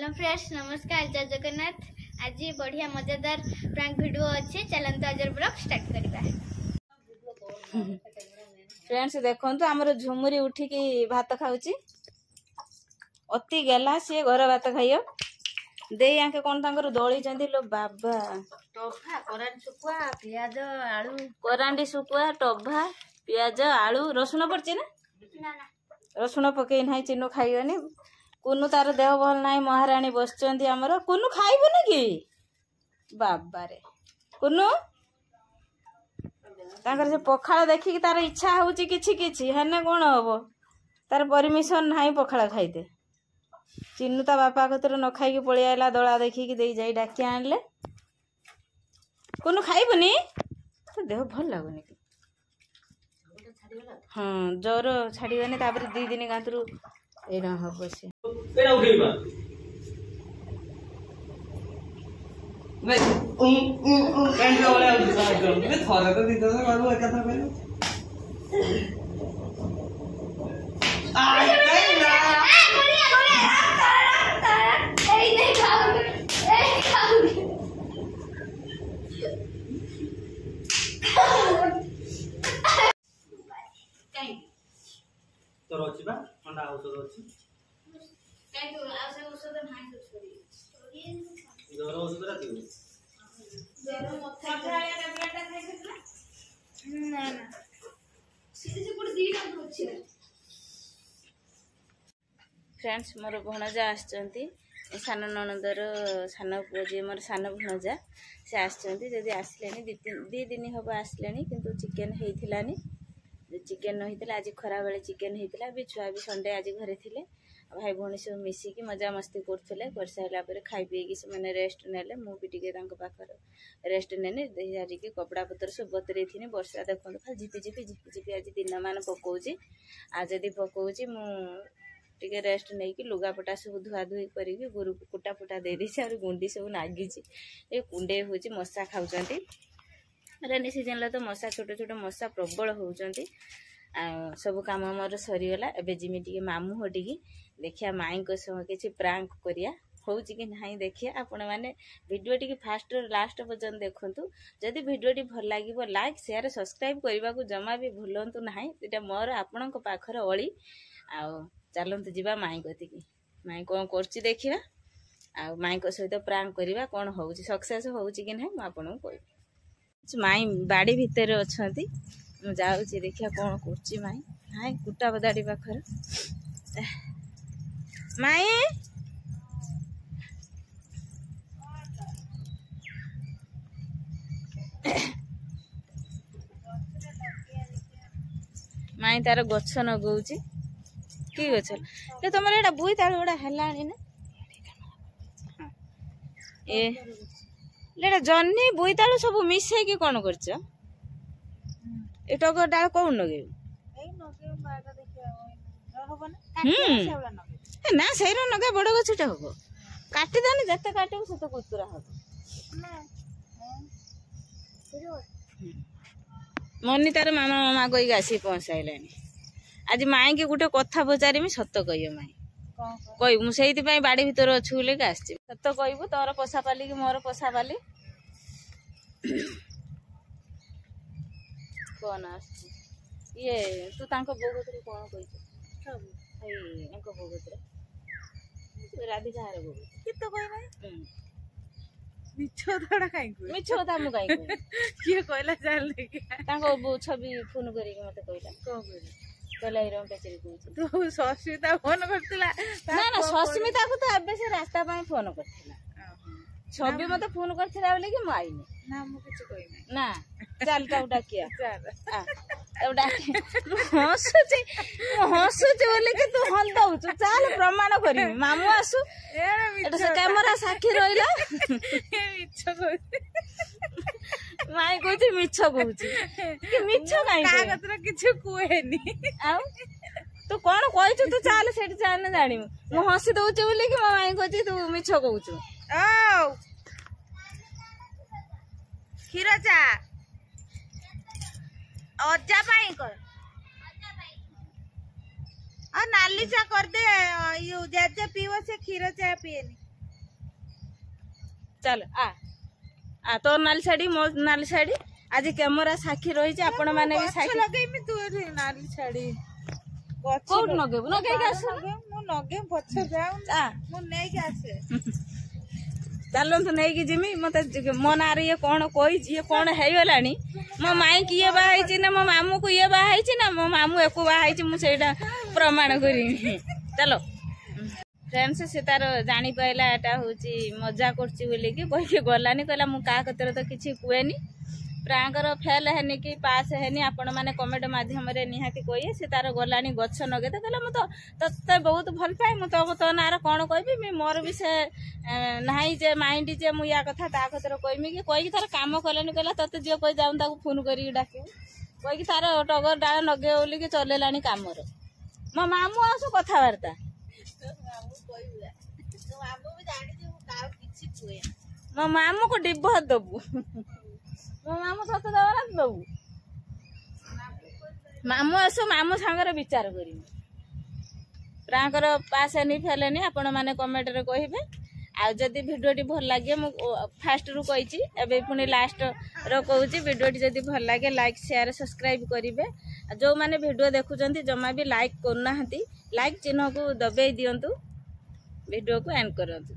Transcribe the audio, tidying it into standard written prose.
Hello friends, नमस्कार, जय जगन्नाथ। आज बढ़िया मजेदार प्रैंक वीडियो अच्छे, चलते आज ब्लॉग स्टार्ट करबा। फ्रेंड्स देखंतु हमर झुमुरी उठिकी भात खाउची अति गेला से घर भात खाइयो देई आके कोन तांकर दळी चंदी लो बाबा टोफा कोरान सुकुआ प्याज आलू कोरांडी सुकुआ टोभा प्याज आलू रसुण पड़ची ना ना ना रसुण पकई नाही चिन्नु खाइयोनी कुनु तार देह भल नाही महारानी बसचंदी हमर कुनु खाइबो कि बाबा रे कुनु तांकर से पखाळ देखि तार इच्छा होउची किछि किछि हेने कोन हबो तार परमिशन नाही पखाळ खाइते चिन्नु ता बापा कतर न खाई के पळि आइला दळा देखि कि देई जाई डाकी आनले कुनु खाइबोनी तो देह भल लागोनी हाँ ज्वर छाड़ीगने तापर 2 दिन गांतरु एना हबो से एना उठेबा वे पेंट वाला मैं थोड़ा तो दीदा से करू एक था पहले आ नहीं ना ए नहीं खाओगे ए खाओगे काई तो रोची बा ठंडा औषध अछि काई तो औषध नाही यूज करी जोर औषध राखियो जरो मथा खाया टैबलेट खाइछला ना ना सीधे से पूरा दीटा होछि। फ्रेंड्स मोर भणजा आछंती सान ननदर सान पुओ जे मोर सान भणजा से आछंती जदी आसलेनी 2 दिन हबो आसलेनी किंतु चिकन हेइथिलानी चिकन न हेइतिला आज खरा बेले चिकन हेइतिला भी छुआ भी संडे आज घरे थिले भाई भौणी सब मिसिकी मजा मस्ती करथिले कर साइला पर खाई पीकी से माने रेस्ट नेले मु भी टिके तांको पाखर रेस्ट नेने देहारी के कपड़ा पत्र सब बतरे थिने वर्षा देखन खाली झिपी आज दिन मान पकोउची आ जदी पकोउची मु टिके रेस्ट नहीं कि लुगापटा सब धुआ धुई करी गुरु कुटा फुटा दे दी और गुंडी सब नागी ये कुंडे हो मशा खाऊँ रेनी सीजन तो मशा छोट छोट मशा प्रबल होती सब काम मोर सरीगला एवं जिमी टे मामू हटिकी देखिया माई किसी प्रांक करिया हूँ कि ना देखिए आपण मैंने वीडियो टी फास्ट लास्ट पर्यंत देखु जदि वीडियो टी भल लगे लाइक शेयर सब्सक्राइब करने को जमा भी भूलु ना ये मोर आपण पाखर अली आउ चलते जीवा माई कतिकी माई कौन कर देखा आ माई सहित प्रांक करवा कौन हो सक्सेस हो कि ना मुझे कह माई बाड़ी भितर अच्छा मुझे देखिया कौन कर माई हाय कुटा बदाड़ी पाखर माई माई तार गछ नगौची कि गछ ले तुम एटा बुई ताल गुड़ा हेलानी ना ए लेटा जन्नी बुईतालु सब मिसै कि कोन करछ ए टगर डाल कोन नगे ना सेरो नगे बड़ गछटा हबो काटी दानी जते काटिबो सेते कुतुरा हबो मनी तार मामा मामा कही आसी पहुँचाइलानी आज माई के गोटे कथा पचारि सत कह माई कह मुझे बाड़ी भर अच्छु बोले सत कहबू तोर पशा पाली कि मोर पशा पाली कौन ये तू तांको बो गतरे कौन कही बो गतरे राधिका हार बो कितो कोई नहीं मिछो थोड़ा काई कोई मिछो कथा मु काई कोई किए कहला जान लेके तांको बो छवि फोन करी मते कहला को कहला कहला इरम पेचरी कहू तू सस्मिता फोन करतिला ना ना सस्मिता को तो एबे से रास्ता पाई फोन करथिला छवि मते फोन करथिला बोले कि माईने ना मु कुछ कोई नहीं ना चल ता डाकिया चल आ तब डाके हसुचे बोले कि तू हल दउछु चल प्रमाण करी मामू आसु एटा से कैमरा साक्षी रहिला मिछ कोई माई कहती मिछ कहूची कि मिछ काई कागतर किछु कुहेनी आ तू कौन कहछु तू चल सेठी जाने जानिमु मु हसी दउछु बोले कि माई कहती तू मिछ कहूछु ओ खीर चा अज्जा पाई कर और नाली चा कर दे जे जे पीव से खीर चा पिएनी चल आ तो नाली शाढ़ी मो नाली शाढ़ी आज कैमरा साक्षी रही आपण मैंने भी साक्षी लगेमी तू एठी नाली छाड़ी कोट नगेबु नगेई आस मु नगे पछ जाऊ आ मु नै के आसे चलतु नहीं जिमी मत मो ना ये कौन कही ये कौन है मो माई की ये बाहर ना मो मामू को ये बाहर ना मो मामू एको बाहर मुझे प्रमाण करी चलो फ्रेंड्स से तार जानी पाइला एटा होची मजा करची बोली कि कहि गलानी कहला मु का कतरे तो किछि कुएनी प्रांकर फेल हेनी कि पास हेनी आपण माने कमेंट माध्यम रे निहाती कहिए से तार गलानी गछ नगे तो कहला मु तो तते बहुत भल पाए मु तो नार कोन कहबी मी मोर भी से नाही जे माइंड जे मु या कथा ता कतरे कहमी कि कहि तार काम कलेनी कहला तते जे कहि जाउन ताको फोन करी डाके कहि तार टगर डाळ नगे बोली कि चलेलानी काम रो मो मामू आसु कथा वार्ता मो मामू को डिब्बा दबू मो मामू सत दबा ना दबू मामू आसु मामू सांगर विचार करी प्रांकर पास नहीं फेलेनी आपण माने कमेंट रे कहिबे आ जदी वीडियोटी भल लागे मु फास्ट रु कहिची एबे पुनी लास्ट रो कहूची वीडियोटी जदी भल लागे लाइक शेयर सब्सक्राइब करिवे जो माने वीडियो देखुचंती जमा भी लाइक करना हंती लाइक चिन्ह को दबे दियंतु वीडियो को एंड करंतु।